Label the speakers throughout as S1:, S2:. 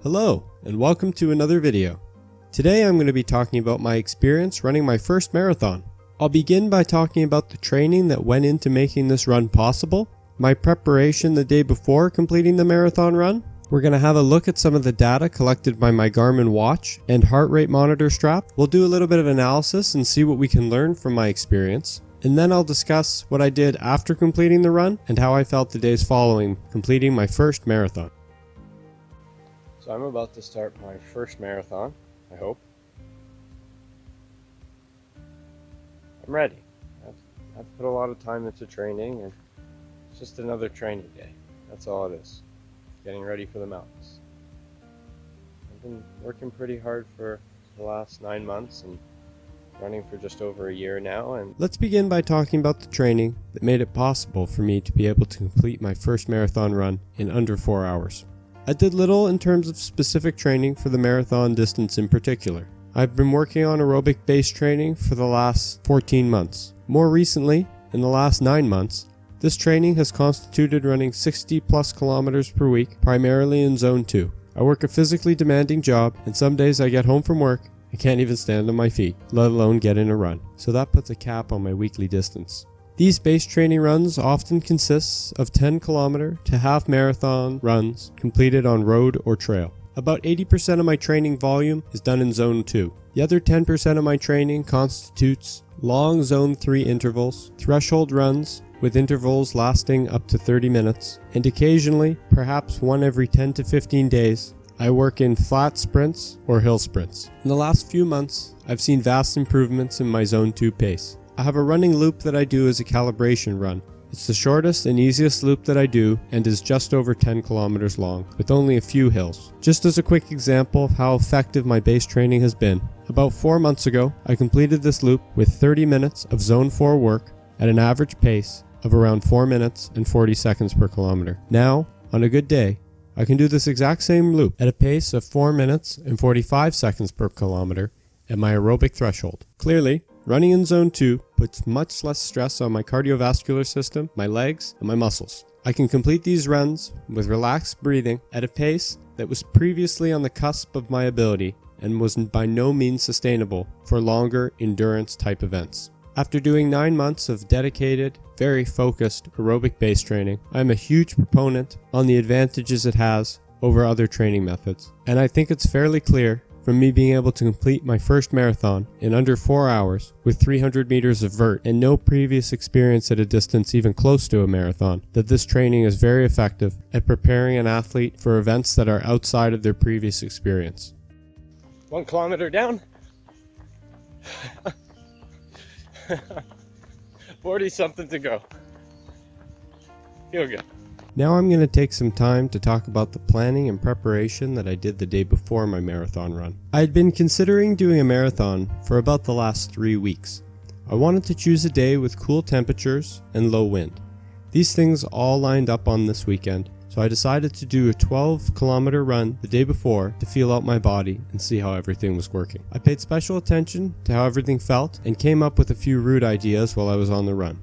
S1: Hello, and welcome to another video. Today I'm going to be talking about my experience running my first marathon. I'll begin by talking about the training that went into making this run possible, my preparation the day before completing the marathon run. We're going to have a look at some of the data collected by my Garmin watch and heart rate monitor strap. We'll do a little bit of analysis and see what we can learn from my experience. And then I'll discuss what I did after completing the run and how I felt the days following completing my first marathon. So I'm about to start my first marathon, I hope. I'm ready. I've put a lot of time into training, and it's just another training day. That's all it is. Getting ready for the mountains. I've been working pretty hard for the last 9 months and running for just over a year now. And let's begin by talking about the training that made it possible for me to be able to complete my first marathon run in under 4 hours. I did little in terms of specific training for the marathon distance in particular. I've been working on aerobic base training for the last 14 months. More recently, in the last 9 months, this training has constituted running 60 plus kilometers per week, primarily in Zone 2. I work a physically demanding job, and some days I get home from work and can't even stand on my feet, let alone get in a run. So that puts a cap on my weekly distance. These base training runs often consist of 10 kilometer to half marathon runs completed on road or trail. About 80% of my training volume is done in Zone 2. The other 10% of my training constitutes long Zone 3 intervals, threshold runs with intervals lasting up to 30 minutes, and occasionally, perhaps one every 10 to 15 days, I work in flat sprints or hill sprints. In the last few months, I've seen vast improvements in my Zone 2 pace. I have a running loop that I do as a calibration run. It's the shortest and easiest loop that I do and is just over 10 kilometers long, with only a few hills. Just as a quick example of how effective my base training has been, about 4 months ago, I completed this loop with 30 minutes of Zone 4 work at an average pace of around 4 minutes and 40 seconds per kilometer. Now, on a good day, I can do this exact same loop at a pace of 4 minutes and 45 seconds per kilometer at my aerobic threshold. Clearly, running in Zone 2 puts much less stress on my cardiovascular system, my legs, and my muscles. I can complete these runs with relaxed breathing at a pace that was previously on the cusp of my ability and was by no means sustainable for longer endurance type events. After doing 9 months of dedicated, very focused aerobic base training, I am a huge proponent on the advantages it has over other training methods. And I think it's fairly clear from me being able to complete my first marathon in under 4 hours with 300 meters of vert and no previous experience at a distance even close to a marathon, that this training is very effective at preparing an athlete for events that are outside of their previous experience. 1 kilometer down. 40 something to go. Feel good. Now I'm going to take some time to talk about the planning and preparation that I did the day before my marathon run. I had been considering doing a marathon for about the last 3 weeks. I wanted to choose a day with cool temperatures and low wind. These things all lined up on this weekend, so I decided to do a 12-kilometer run the day before to feel out my body and see how everything was working. I paid special attention to how everything felt and came up with a few route ideas while I was on the run.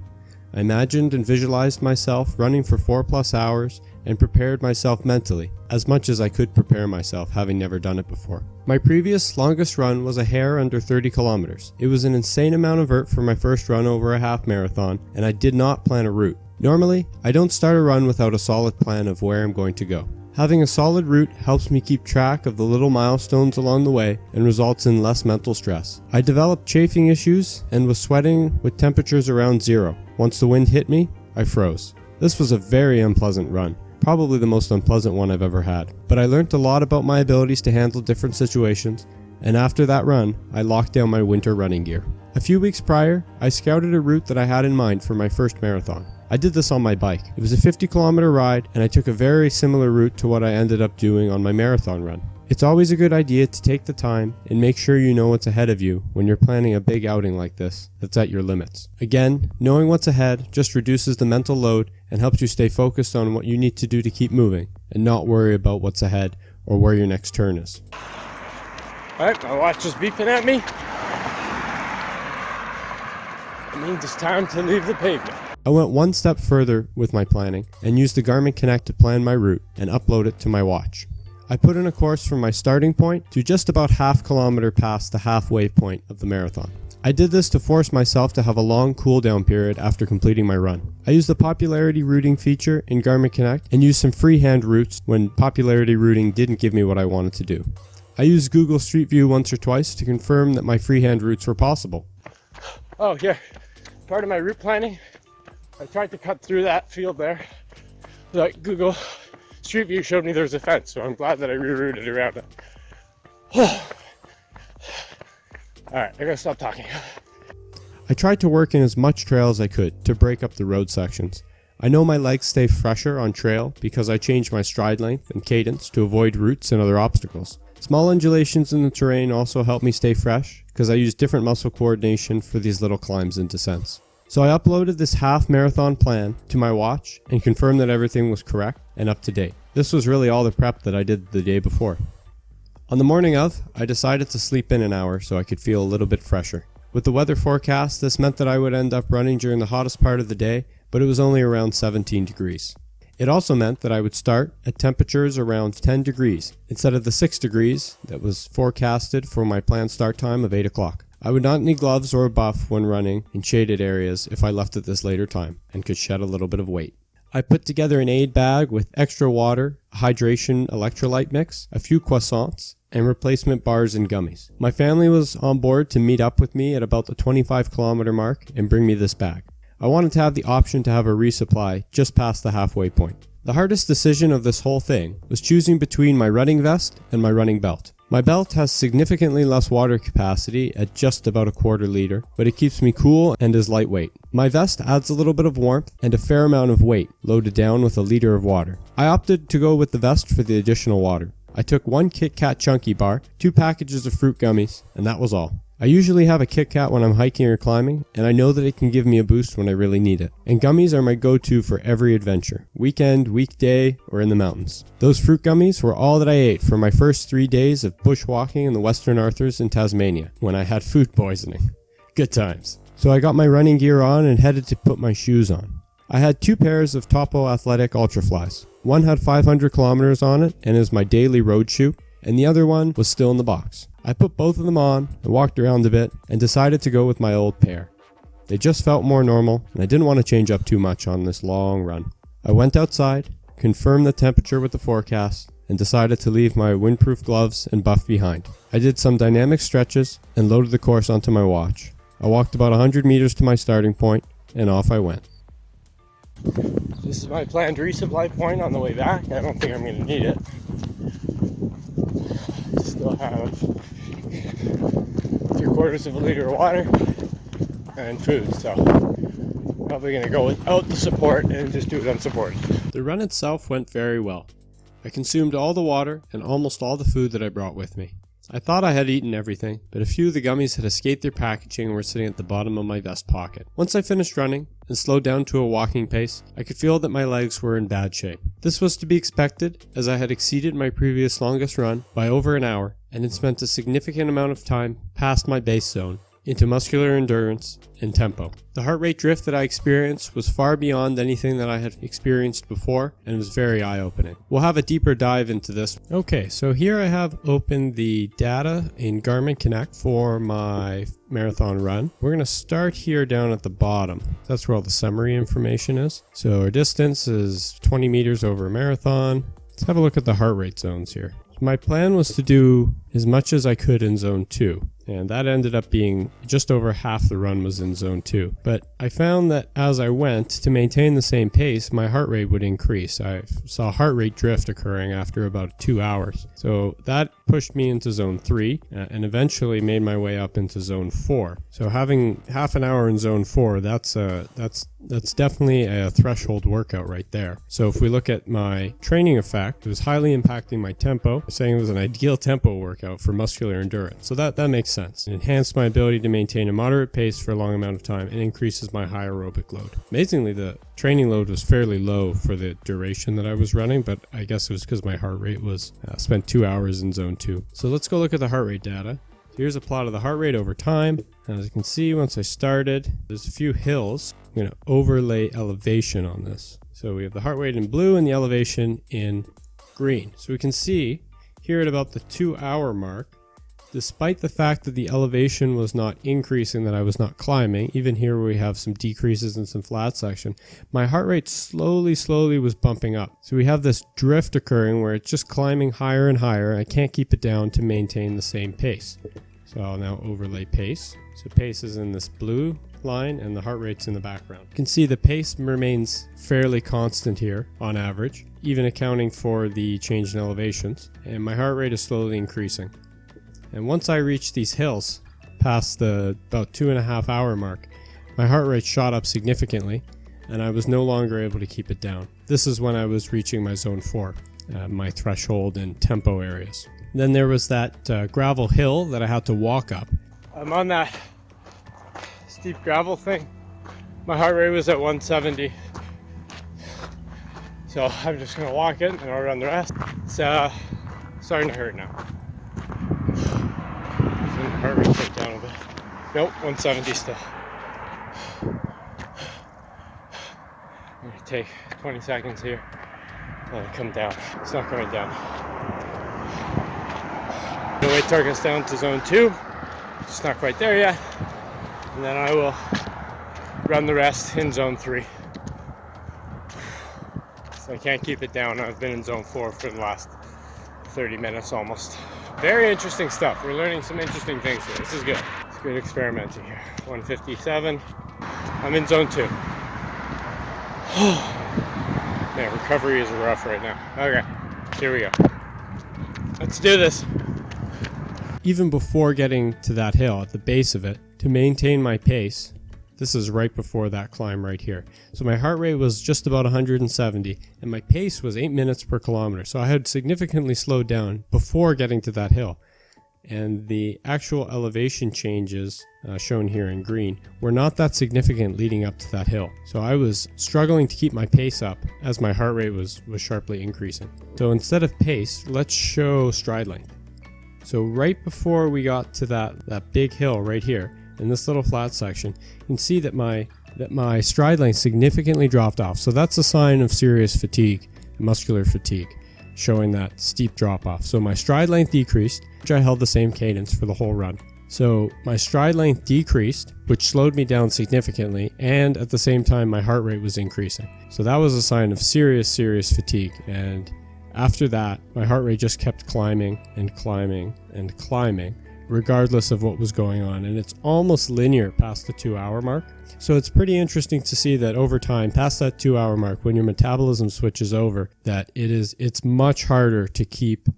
S1: I imagined and visualized myself running for 4+ hours and prepared myself mentally, as much as I could prepare myself, having never done it before. My previous longest run was a hair under 30 kilometers. It was an insane amount of vert for my first run over a half marathon, and I did not plan a route. Normally, I don't start a run without a solid plan of where I'm going to go. Having a solid route helps me keep track of the little milestones along the way and results in less mental stress. I developed chafing issues and was sweating with temperatures around 0. Once the wind hit me, I froze. This was a very unpleasant run, probably the most unpleasant one I've ever had. But I learned a lot about my abilities to handle different situations, and after that run, I locked down my winter running gear. A few weeks prior, I scouted a route that I had in mind for my first marathon. I did this on my bike. It was a 50-kilometer ride, and I took a very similar route to what I ended up doing on my marathon run. It's always a good idea to take the time and make sure you know what's ahead of you when you're planning a big outing like this that's at your limits. Again, knowing what's ahead just reduces the mental load and helps you stay focused on what you need to do to keep moving and not worry about what's ahead or where your next turn is. Alright, my watch is beeping at me. It means it's time to leave the pavement. I went one step further with my planning and used the Garmin Connect to plan my route and upload it to my watch.
S2: I put in a course from my starting point to just about half kilometer past the halfway point of the marathon. I did this to force myself to have a long cool down period after completing my run. I used the popularity routing feature in Garmin Connect and used some freehand routes when popularity routing didn't give me what I wanted to do. I used Google Street View once or twice to confirm that my freehand routes were possible.
S1: Oh, here, part of my route planning, I tried to cut through that field there. Like Google Street View showed me there's a fence, so I'm glad that I rerouted around it. Alright, I gotta stop talking.
S2: I tried to work in as much trail as I could to break up the road sections. I know my legs stay fresher on trail because I change my stride length and cadence to avoid roots and other obstacles. Small undulations in the terrain also help me stay fresh because I use different muscle coordination for these little climbs and descents. So I uploaded this half marathon plan to my watch and confirmed that everything was correct and up to date. This was really all the prep that I did the day before. On the morning of, I decided to sleep in an hour so I could feel a little bit fresher. With the weather forecast, this meant that I would end up running during the hottest part of the day, but it was only around 17 degrees. It also meant that I would start at temperatures around 10 degrees instead of the 6 degrees that was forecasted for my planned start time of 8 o'clock. I would not need gloves or a buff when running in shaded areas if I left at this later time and could shed a little bit of weight. I put together an aid bag with extra water, a hydration electrolyte mix, a few croissants, and replacement bars and gummies. My family was on board to meet up with me at about the 25-kilometer mark and bring me this bag. I wanted to have the option to have a resupply just past the halfway point. The hardest decision of this whole thing was choosing between my running vest and my running belt. My belt has significantly less water capacity at just about a quarter liter, but it keeps me cool and is lightweight. My vest adds a little bit of warmth and a fair amount of weight loaded down with a liter of water. I opted to go with the vest for the additional water. I took one Kit Kat Chunky bar, 2 packages of fruit gummies, and that was all. I usually have a Kit Kat when I'm hiking or climbing, and I know that it can give me a boost when I really need it. And gummies are my go-to for every adventure, weekend, weekday, or in the mountains. Those fruit gummies were all that I ate for my first 3 days of bushwalking in the Western Arthurs in Tasmania, when I had food poisoning. Good times. So I got my running gear on and headed to put my shoes on. I had 2 pairs of Topo Athletic Ultraflies. One had 500 kilometers on it and is my daily road shoe, and the other one was still in the box. I put both of them on and walked around a bit and decided to go with my old pair. They just felt more normal and I didn't want to change up too much on this long run. I went outside, confirmed the temperature with the forecast, and decided to leave my windproof gloves and buff behind. I did some dynamic stretches and loaded the course onto my watch. I walked about 100 meters to my starting point and off I went.
S1: This is my planned resupply point on the way back. I don't think I'm going to need it. Still have 3/4 of a liter of water and food, so probably going to go without the support and just do it unsupported.
S2: The run itself went very well. I consumed all the water and almost all the food that I brought with me. I thought I had eaten everything, but a few of the gummies had escaped their packaging and were sitting at the bottom of my vest pocket. Once I finished running and slowed down to a walking pace, I could feel that my legs were in bad shape. This was to be expected, as I had exceeded my previous longest run by over an hour and had spent a significant amount of time past my base zone into muscular endurance and tempo. The heart rate drift that I experienced was far beyond anything that I had experienced before and was very eye-opening. We'll have a deeper dive into this. Okay, so here I have opened the data in Garmin Connect for my marathon run. We're going to start here down at the bottom. That's where all the summary information is. So our distance is 20 meters over a marathon. Let's have a look at the heart rate zones here. My plan was to do as much as I could in zone 2, and that ended up being just over half the run was in zone 2. But I found that as I went, to maintain the same pace, my heart rate would increase. I saw heart rate drift occurring after about 2 hours. So that pushed me into zone 3 and eventually made my way up into zone 4. So having half an hour in zone 4, that's definitely a threshold workout right there. So if we look at my training effect, it was highly impacting my tempo, saying it was an ideal tempo workout for muscular endurance. So that makes sense. It enhanced my ability to maintain a moderate pace for a long amount of time and increases my high aerobic load. Amazingly, the training load was fairly low for the duration that I was running, but I guess it was because my heart rate was spent 2 hours in zone 2. So let's go look at the heart rate data. Here's a plot of the heart rate over time. And as you can see, once I started, there's a few hills. I'm going to overlay elevation on this. So we have the heart rate in blue and the elevation in green. So we can see Here at about the 2-hour mark, despite the fact that the elevation was not increasing, that I was not climbing, even here where we have some decreases in some flat section, my heart rate slowly was bumping up. So we have this drift occurring where it's just climbing higher and higher. I can't keep it down to maintain the same pace. So I'll now overlay pace. So pace is in this blue line and the heart rate's in the background. You can see the pace remains fairly constant here on average, even accounting for the change in elevations. And my heart rate is slowly increasing. And once I reached these hills, past the about 2.5 hour mark, my heart rate shot up significantly and I was no longer able to keep it down. This is when I was reaching my zone 4, my threshold and tempo areas. Then there was that gravel hill that I had to walk up.
S1: I'm on that steep gravel thing. My heart rate was at 170. So I'm just gonna walk it and I'll run the rest. It's starting to hurt now. Heart rate went down a bit. Nope, 170 still. I'm gonna take 20 seconds here and come down. It's not going down. The wait till it gets down to zone 2. It's not quite there yet. And then I will run the rest in zone 3. So I can't keep it down. I've been in zone 4 for the last 30 minutes almost. Very interesting stuff. We're learning some interesting things here. This is good. It's good experimenting here. 157. I'm in zone 2. Man, recovery is rough right now. Okay, here we go. Let's do this.
S2: Even before getting to that hill at the base of it, to maintain my pace, this is right before that climb right here. So my heart rate was just about 170 and my pace was 8 minutes per kilometer. So I had significantly slowed down before getting to that hill. And the actual elevation changes shown here in green were not that significant leading up to that hill. So I was struggling to keep my pace up as my heart rate was sharply increasing. So instead of pace, let's show stride length. So right before we got to that big hill right here, in this little flat section, you can see that my stride length significantly dropped off. So that's a sign of serious fatigue, muscular fatigue, showing that steep drop off. So my stride length decreased, which I held the same cadence for the whole run. So my stride length decreased, which slowed me down significantly, and at the same time my heart rate was increasing. So that was a sign of serious fatigue. And after that, my heart rate just kept climbing and climbing and climbing, regardless of what was going on, and it's almost linear past the 2-hour mark. So it's pretty interesting to see that over time, past that 2-hour mark, when your metabolism switches over, that it's much harder to keep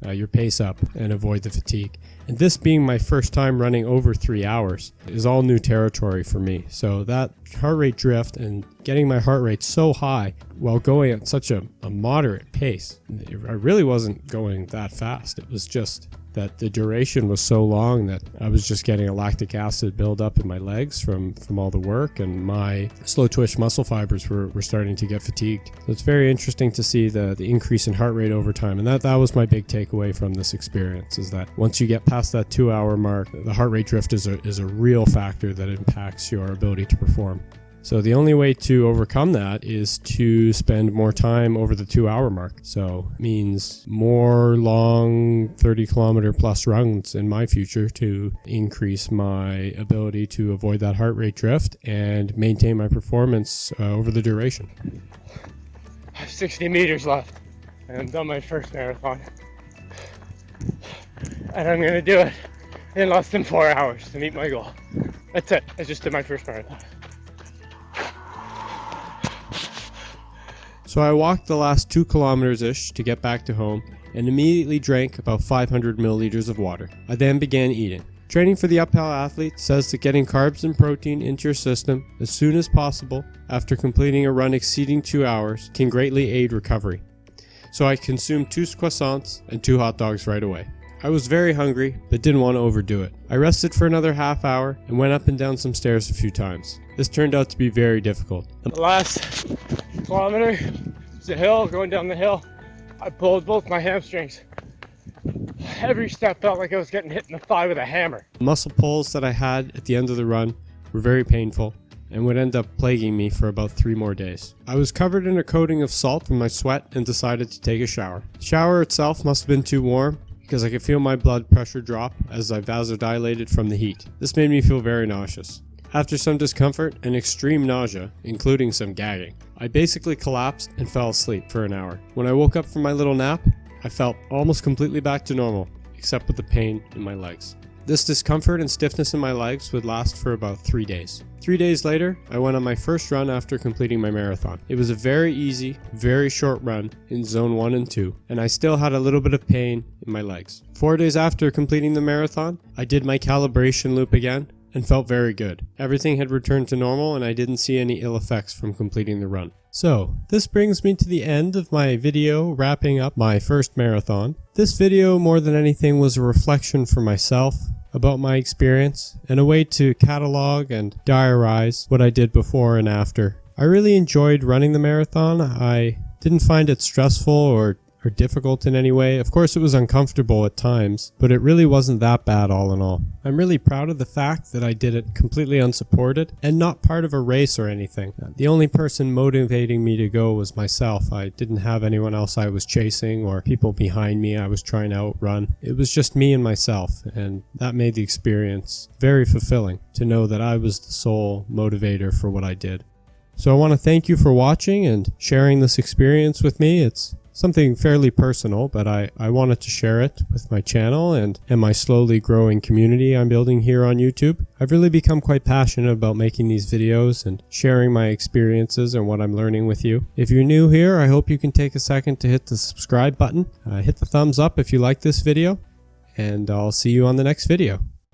S2: your pace up and avoid the fatigue. And this being my first time running over 3 hours is all new territory for me. So that heart rate drift and getting my heart rate so high while going at such a moderate pace, I really wasn't going that fast. It was just that the duration was so long that I was just getting a lactic acid buildup in my legs from all the work, and my slow twitch muscle fibers were starting to get fatigued. So it's very interesting to see the increase in heart rate over time, and that was my big takeaway from this experience, is that once you get past that 2-hour mark, the heart rate drift is a real factor that impacts your ability to perform. So the only way to overcome that is to spend more time over the 2-hour mark. So it means more long 30-kilometer plus runs in my future to increase my ability to avoid that heart rate drift and maintain my performance over the duration.
S1: I have 60 meters left and I've done my first marathon. And I'm going to do it in less than 4 hours to meet my goal. That's it. I just did my first marathon.
S2: So I walked the last 2 kilometers-ish to get back to home and immediately drank about 500 milliliters of water. I then began eating. Training for the uphill athlete says that getting carbs and protein into your system as soon as possible after completing a run exceeding 2 hours can greatly aid recovery. So I consumed 2 croissants and 2 hot dogs right away. I was very hungry, but didn't want to overdo it. I rested for another half hour and went up and down some stairs a few times. This turned out to be very difficult.
S1: The last kilometer, it's a hill, going down the hill. I pulled both my hamstrings. Every step felt like I was getting hit in the thigh with a hammer.
S2: The muscle pulls that I had at the end of the run were very painful, and would end up plaguing me for about 3 more days. I was covered in a coating of salt from my sweat and decided to take a shower. The shower itself must have been too warm, because I could feel my blood pressure drop as I vasodilated from the heat. This made me feel very nauseous. After some discomfort and extreme nausea, including some gagging, I basically collapsed and fell asleep for an hour. When I woke up from my little nap, I felt almost completely back to normal, except with the pain in my legs. This discomfort and stiffness in my legs would last for about 3 days. 3 days later, I went on my first run after completing my marathon. It was a very easy, very short run in zone 1 and 2, and I still had a little bit of pain in my legs. 4 days after completing the marathon, I did my calibration loop again, and felt very good. Everything had returned to normal and I didn't see any ill effects from completing the run. So, this brings me to the end of my video wrapping up my first marathon. This video, more than anything, was a reflection for myself about my experience and a way to catalog and diarize what I did before and after. I really enjoyed running the marathon. I didn't find it stressful or difficult in any way. Of course, it was uncomfortable at times, but it really wasn't that bad all in all. I'm really proud of the fact that I did it completely unsupported and not part of a race or anything. The only person motivating me to go was myself. I didn't have anyone else I was chasing or people behind me I was trying to outrun. It was just me and myself, and that made the experience very fulfilling to know that I was the sole motivator for what I did. So I want to thank you for watching and sharing this experience with me. It's something fairly personal, but I wanted to share it with my channel and my slowly growing community I'm building here on YouTube. I've really become quite passionate about making these videos and sharing my experiences and what I'm learning with you. If you're new here, I hope you can take a second to hit the subscribe button. Hit the thumbs up if you like this video, and I'll see you on the next video.